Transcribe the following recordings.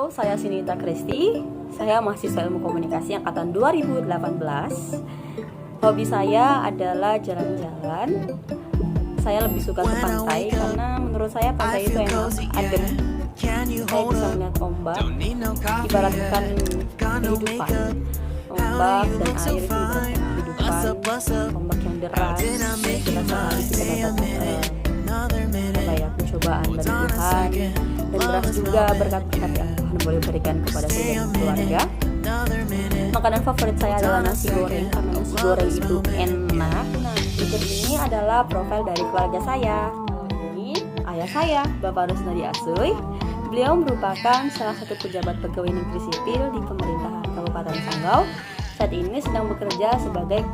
Halo, saya Sinita Kristi. Saya mahasiswa Ilmu Komunikasi angkatan 2018. Hobi saya adalah jalan-jalan. Saya lebih suka ke pantai karena menurut saya pantai itu enak, adem. Saya bisa melihat ombak, ibaratkan kehidupan. Ombak dan air itu ibaratkan kehidupan. Ombak yang deras, jelas sekali kita dapat pencobaan dari Tuhan, dan deras juga berkat-berkat yang Tuhan boleh berikan kepada saya dan keluarga. Makanan favorit saya adalah nasi goreng karena nasi goreng itu enak. Nah, berikut ini adalah profil dari keluarga saya. Ini ayah saya, Bapak Rusnadi Asuy. Beliau merupakan salah satu pejabat pegawai negeri sipil di pemerintahan Kabupaten Sanggau. Saat ini sedang bekerja sebagai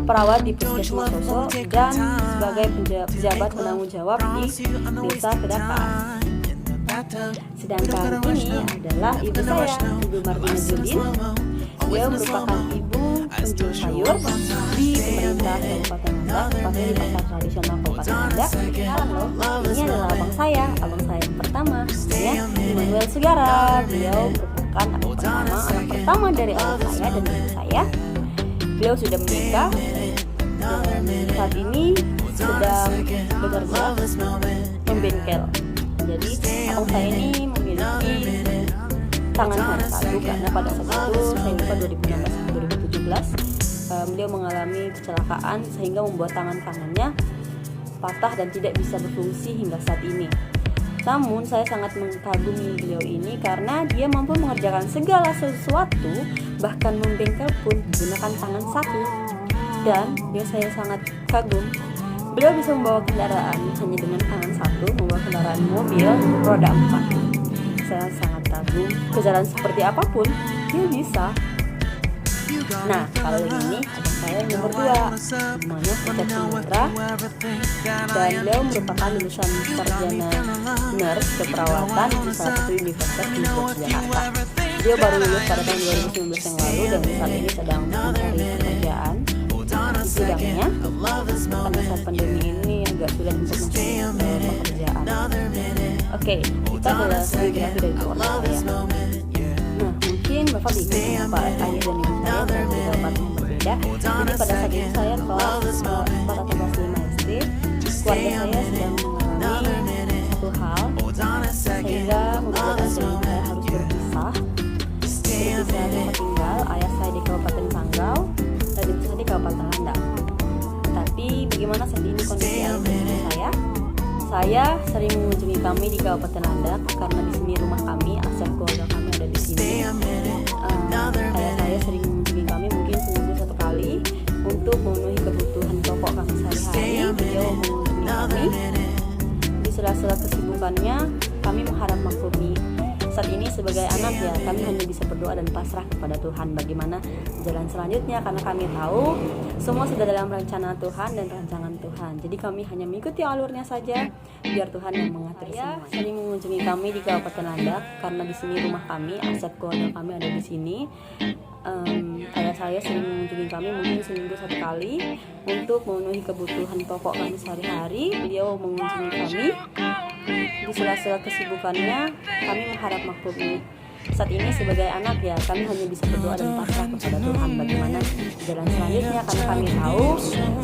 perawat di Puskesmas Soso dan sebagai pejabat penanggung jawab di Desa Kedakas. Sedangkan ini adalah ibu saya, Ibu Martina Julin. Beliau merupakan ibu penjual sayur di pemerintah Kabupaten Landak, tepatnya di pasar tradisional Kabupaten Landak. Ini adalah abang saya yang pertama, namanya Immanuel Sugara. Beliau merupakan anak pertama dari ayah saya dan ibu saya. Beliau sudah menikah dan saat ini sedang bekerja membengkel. Jadi abang saya ini memiliki tangan hanya satu karena pada saat itu saya lupa 2016-2017 beliau mengalami kecelakaan sehingga membuat tangannya patah dan tidak bisa berfungsi hingga saat ini. Namun saya sangat mengagumi beliau ini karena dia mampu mengerjakan segala sesuatu, bahkan membengkel pun menggunakan tangan satu. Dan dia saya sangat kagum. Beliau bisa membawa kendaraan hanya dengan tangan satu, membawa kendaraan mobil roda 4. Saya sangat kagum, kejalan seperti apapun dia bisa. Nah, kalau yang ini ada saya yang nomor 2, namanya Cecep Sumatra, dan beliau merupakan lulusan sarjana nurse keperawatan di salah satu universitas di Yogyakarta. Beliau baru lulus pada tahun 2019 yang lalu dan saat ini sedang mencari pekerjaan di bidangnya karena saat pandemi ini agak sulit untuk mencari pekerjaan. Oke, kita adalah biografi dari keluarga saya. Nah, mungkin Bapak bingung kenapa ayah dan ibu saya berada di tempat yang berbeda. Jadi pada saat itu saya kelas 4 atau kelas 5 SD, keluarga saya sedang mengalami satu hal sehingga membuat ayah dan ibu saya harus berpisah tempat tinggal. Ayah saya di Kabupaten Sanggau dan ibu saya di Kabupaten Landak. Tapi bagaimana saat ini kondisi ayah dan ibu saya? Saya sering mengunjungi kami di Kabupaten Landak karena di sini rumah kami, aset keluarga kami ada di sini. Ayah saya sering mengunjungi kami mungkin seminggu 1 kali untuk memenuhi kebutuhan pokok kami sehari-hari. Beliau mengunjungi kami di sela-sela kesibukannya. Kami mengharap maklumi. Saat ini sebagai anak ya kami hanya bisa berdoa dan pasrah kepada Tuhan bagaimana jalan selanjutnya, karena kami tahu semua sudah dalam rencana Tuhan dan rancangan Tuhan. Jadi kami hanya mengikuti alurnya saja biar Tuhan yang mengatur semua. Sering mengunjungi kami di Kabupaten Landak karena di sini rumah kami, aset keluarga kami ada di sini. Ayah saya sering mengunjungi kami mungkin seminggu 1 kali untuk memenuhi kebutuhan pokok kami sehari-hari. Beliau mengunjungi kami di sela-sela kesibukannya. Kami mengharap maklumi. Saat ini sebagai anak ya kami hanya bisa berdoa dan pasrah kepada Tuhan bagaimana jalan selanjutnya, karena kami tahu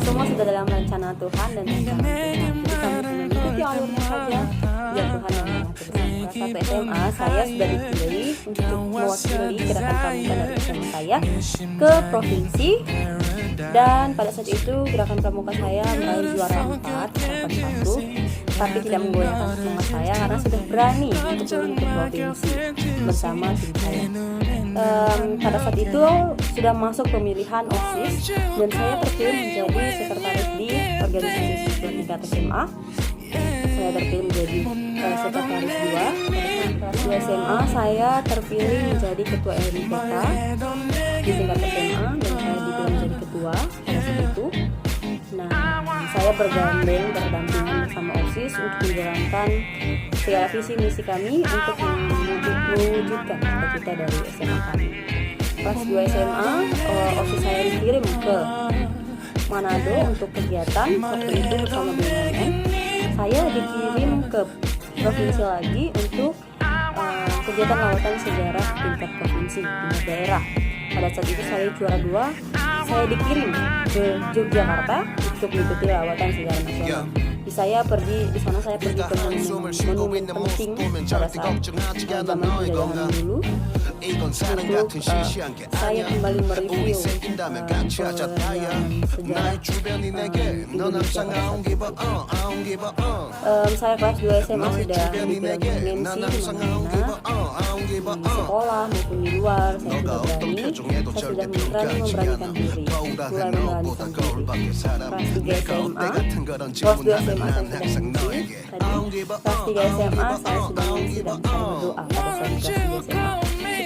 semua sudah dalam rencana Tuhan dan rancangan Tuhan. Jadi kami hanya mengikuti alurnya saja biar Tuhan yang mengatur. Kelas 1 SMA saya sudah dipilih untuk mewakili gerakan pramuka dari SMA saya ke provinsi, dan pada saat itu gerakan pramuka saya meraih juara 4 harapan 1, tapi tidak menggoyahkan semangat saya karena sudah berani untuk turun ke provinsi bersama tim saya. Pada saat itu sudah masuk pemilihan OSIS dan saya terpilih menjadi sekretaris di organisasi siswa tingkat SMA. Saya terpilih menjadi sekretaris 2. Pada kelas 2 SMA saya terpilih menjadi ketua LMPK di tingkat SMA dan saya dipilih menjadi ketua pada saat itu. Nah, saya berdampingan bersama OSIS untuk menjalankan segala visi misi kami untuk mewujudkan cita-cita dari SMA kami. Kelas 2 SMA, OSIS saya dikirim ke Manado untuk kegiatan waktu itu bersama BUMN. Saya dikirim ke provinsi lagi untuk kegiatan lawatan sejarah tingkat provinsi, tingkat daerah. Pada saat itu saya juara 2, saya dikirim ke Yogyakarta untuk mengikuti lawatan sejarah nasional. Di sana saya pergi ke monumen penting pada saat zaman penjajahan dulu. Untuk saya kembali mereview sejarah Indonesia. Saya kelas 2 SMA sudah mengikuti MC di sekolah maupun di luar. Saya sudah memberanikan diri, mulai memberanikan diri. Kelas 3 SMA, kelas 2 SMA saya sudah mengisi. Kelas 3 SMA saya sudah mengisi dan saya berdoa pada saat kelas 3 SMA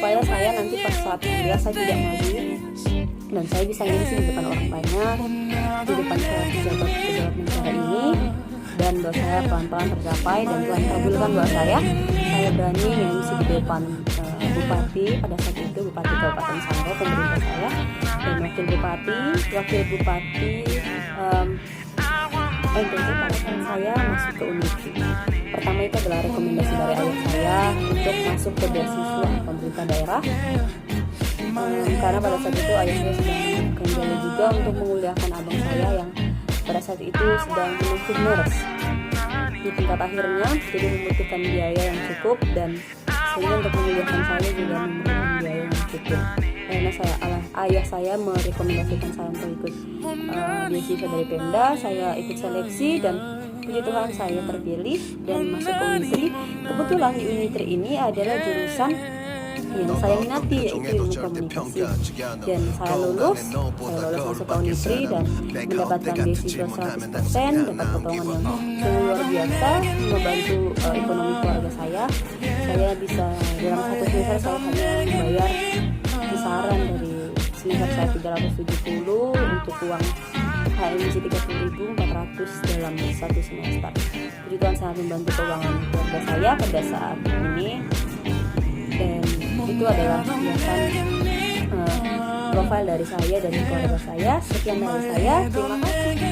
supaya saya nanti pas saat kuliah saya tidak malu dan saya bisa ngisi di depan orang banyak, di depan pejabat negara ini, dan doa saya pelan-pelan tercapai dan Tuhan kabulkan doa saya berani ngisi di depan Bupati pada saat itu, Bupati Kabupaten Sanggau, pemerintah saya, dan wakil bupati NTT pada saat saya masuk ke Univri. Pertama itu adalah rekomendasi dari ayah saya untuk masuk ke beasiswa pemerintah daerah, karena pada saat itu ayah saya sedang menemukan jalan juga untuk menguliahkan abang saya yang pada saat itu sedang menempuh nurse di tingkat akhirnya, jadi membutuhkan biaya yang cukup dan sehingga untuk menguliahkan saya juga membutuhkan biaya yang cukup. Karena ayah saya merekomendasikan saya untuk ikut beasiswa dari Pemda, saya ikut seleksi dan puji Tuhan saya terpilih dan masuk ke Unitri. Kebetulan di Unitri ini adalah jurusan yang saya minati, yaitu ilmu komunikasi, dan saya lulus masuk ke Unitri dan mendapatkan beasiswa 100%, dapat potongan yang luar biasa, membantu ekonomi keluarga saya bisa dalam satu semester saya hanya membayar kisaran dari semester saya 370 untuk uang HMC 30.400 dalam satu semester. Puji Tuhan sangat membantu keuangan keluarga saya pada saat ini, dan itu adalah sekian profil dari saya dan keluarga saya. Sekian dari saya, terima kasih.